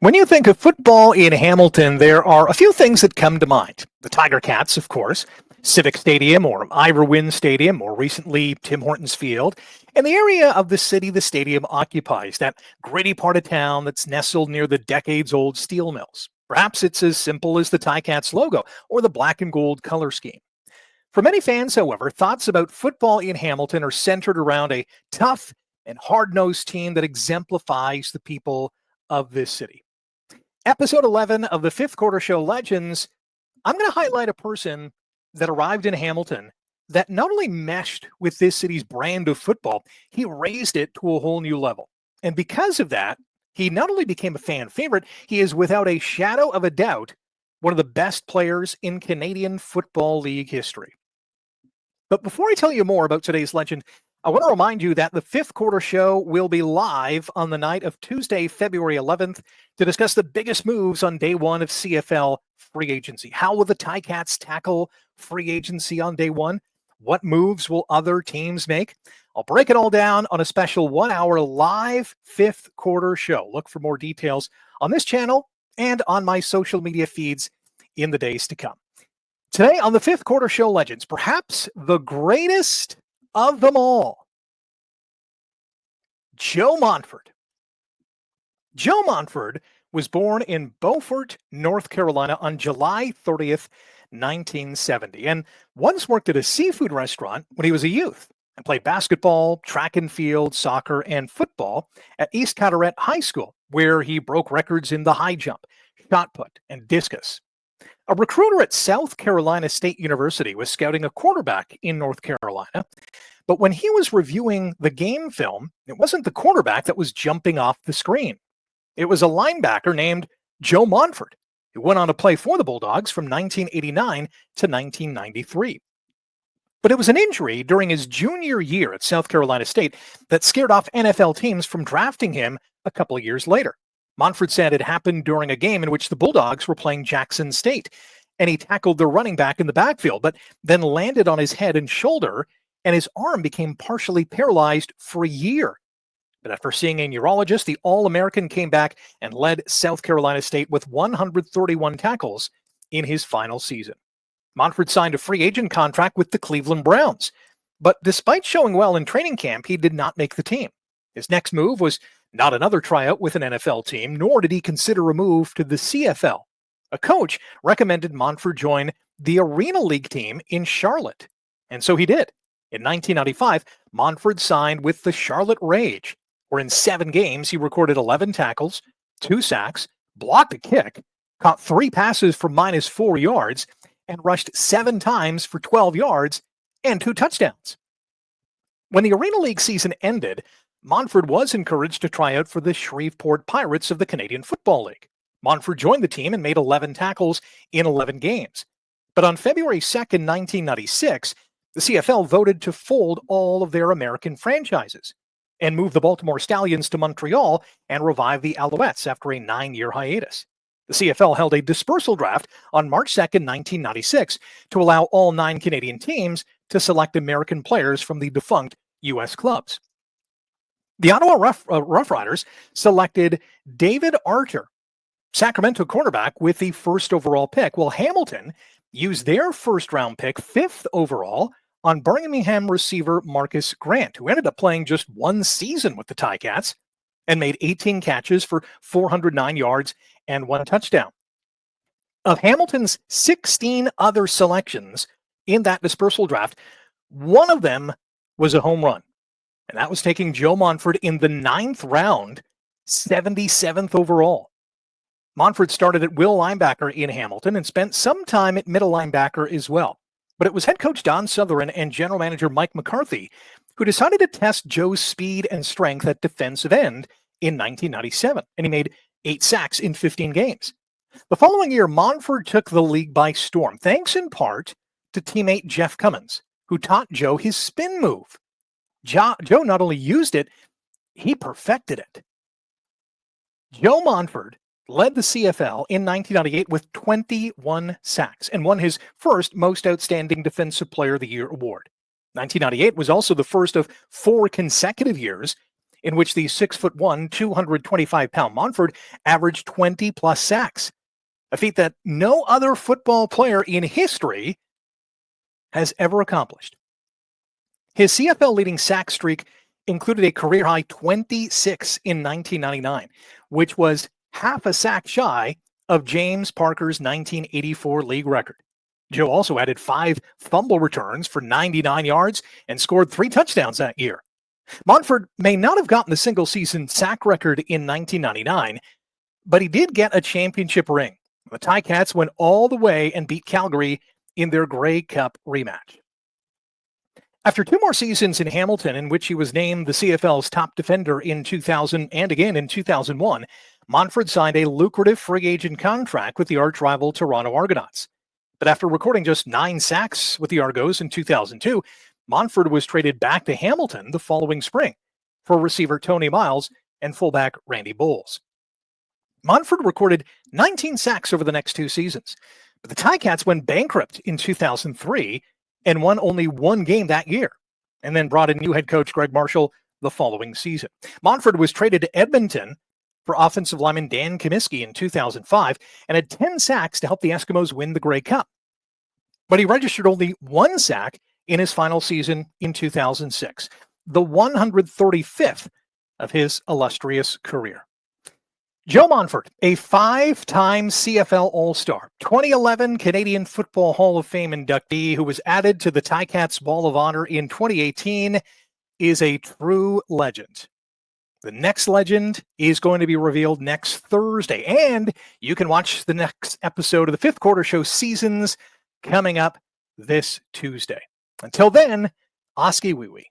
When you think of football in Hamilton, there are a few things that come to mind. The Tiger Cats, of course, Civic Stadium or Ivor Wynne Stadium, or recently Tim Hortons Field, and the area of the city the stadium occupies, that gritty part of town that's nestled near the decades-old steel mills. Perhaps it's as simple as the Ticats logo or the black and gold color scheme. For many fans, however, thoughts about football in Hamilton are centered around a tough and hard-nosed team that exemplifies the people of this city. Episode 11 of the Fifth Quarter Show Legends, I'm going to highlight a person that arrived in Hamilton that not only meshed with this city's brand of football, he raised it to a whole new level. And because of that, he not only became a fan favorite, he is without a shadow of a doubt one of the best players in Canadian Football League history. But before I tell you more about today's legend, I want to remind you that the Fifth Quarter Show will be live on the night of Tuesday, February 11th, to discuss the biggest moves on day one of CFL free agency. How will the Ticats tackle free agency on day one? What moves will other teams make? I'll break it all down on a special 1-hour live Fifth Quarter Show. Look for more details on this channel and on my social media feeds in the days to come. Today on the Fifth Quarter Show Legends, perhaps the greatest of them all, Joe Montford. Joe Montford was born in Beaufort, North Carolina on July 30th, 1970, and once worked at a seafood restaurant when he was a youth and played basketball, track and field, soccer, and football at East Carteret High School, where he broke records in the high jump, shot put, and discus. A recruiter at South Carolina State University was scouting a quarterback in North Carolina, but when he was reviewing the game film, it wasn't the quarterback that was jumping off the screen. It was a linebacker named Joe Montford, who went on to play for the Bulldogs from 1989 to 1993. But it was an injury during his junior year at South Carolina State that scared off NFL teams from drafting him a couple of years later. Montford said it happened during a game in which the Bulldogs were playing Jackson State, and he tackled their running back in the backfield, but then landed on his head and shoulder, and his arm became partially paralyzed for a year. But after seeing a neurologist, the All-American came back and led South Carolina State with 131 tackles in his final season. Montford signed a free agent contract with the Cleveland Browns, but despite showing well in training camp, he did not make the team. His next move was not another tryout with an NFL team, nor did he consider a move to the CFL. A coach recommended Montford join the Arena League team in Charlotte, and so he did. In 1995, Montford signed with the Charlotte Rage, where in 7 games he recorded 11 tackles, 2 sacks, blocked a kick, caught 3 passes for -4 yards, and rushed 7 times for 12 yards and 2 touchdowns. When the Arena League season ended, Montford was encouraged to try out for the Shreveport Pirates of the Canadian Football League. Montford joined the team and made 11 tackles in 11 games. But on February 2nd, 1996, the CFL voted to fold all of their American franchises and move the Baltimore Stallions to Montreal and revive the Alouettes after a 9-year hiatus. The CFL held a dispersal draft on March 2nd, 1996, to allow all 9 Canadian teams to select American players from the defunct U.S. clubs. The Ottawa Rough Riders selected David Arter, Sacramento cornerback, with the first overall pick, while Hamilton used their first-round pick, 5th overall, on Birmingham receiver Marcus Grant, who ended up playing just 1 season with the Ticats and made 18 catches for 409 yards and 1 touchdown. Of Hamilton's 16 other selections in that dispersal draft, 1 of them was a home run, and that was taking Joe Montford in the 9th round, 77th overall. Montford started at will linebacker in Hamilton and spent some time at middle linebacker as well. But it was head coach Don Sutherland and general manager Mike McCarthy who decided to test Joe's speed and strength at defensive end in 1997, and he made 8 sacks in 15 games. The following year, Montford took the league by storm, thanks in part to teammate Jeff Cummins, who taught Joe his spin move. Joe not only used it, he perfected it. Joe Montford led the CFL in 1998 with 21 sacks and won his first Most Outstanding Defensive Player of the Year award. 1998 was also the first of 4 consecutive years in which the 6'1", 225-pound Montford averaged 20-plus sacks, a feat that no other football player in history has ever accomplished. His CFL-leading sack streak included a career-high 26 in 1999, which was half a sack shy of James Parker's 1984 league record. Joe also added 5 fumble returns for 99 yards and scored 3 touchdowns that year. Montford may not have gotten the single-season sack record in 1999, but he did get a championship ring. The Ticats went all the way and beat Calgary in their Grey Cup rematch. After 2 more seasons in Hamilton, in which he was named the CFL's top defender in 2000 and again in 2001, Montford signed a lucrative free agent contract with the arch-rival Toronto Argonauts. But after recording just 9 sacks with the Argos in 2002, Montford was traded back to Hamilton the following spring for receiver Tony Miles and fullback Randy Bowles. Montford recorded 19 sacks over the next 2 seasons, but the Ticats went bankrupt in 2003 and won only 1 game that year, and then brought in new head coach Greg Marshall the following season. Montford was traded to Edmonton for offensive lineman Dan Comiskey in 2005 and had 10 sacks to help the Eskimos win the Grey Cup. But he registered only 1 sack in his final season in 2006, the 135th of his illustrious career. Joe Montford, a 5-time CFL All-Star, 2011 Canadian Football Hall of Fame inductee who was added to the Ticats Wall of Honor in 2018, is a true legend. The next legend is going to be revealed next Thursday, and you can watch the next episode of the Fifth Quarter Show Seasons coming up this Tuesday. Until then, Oski Wee Wee.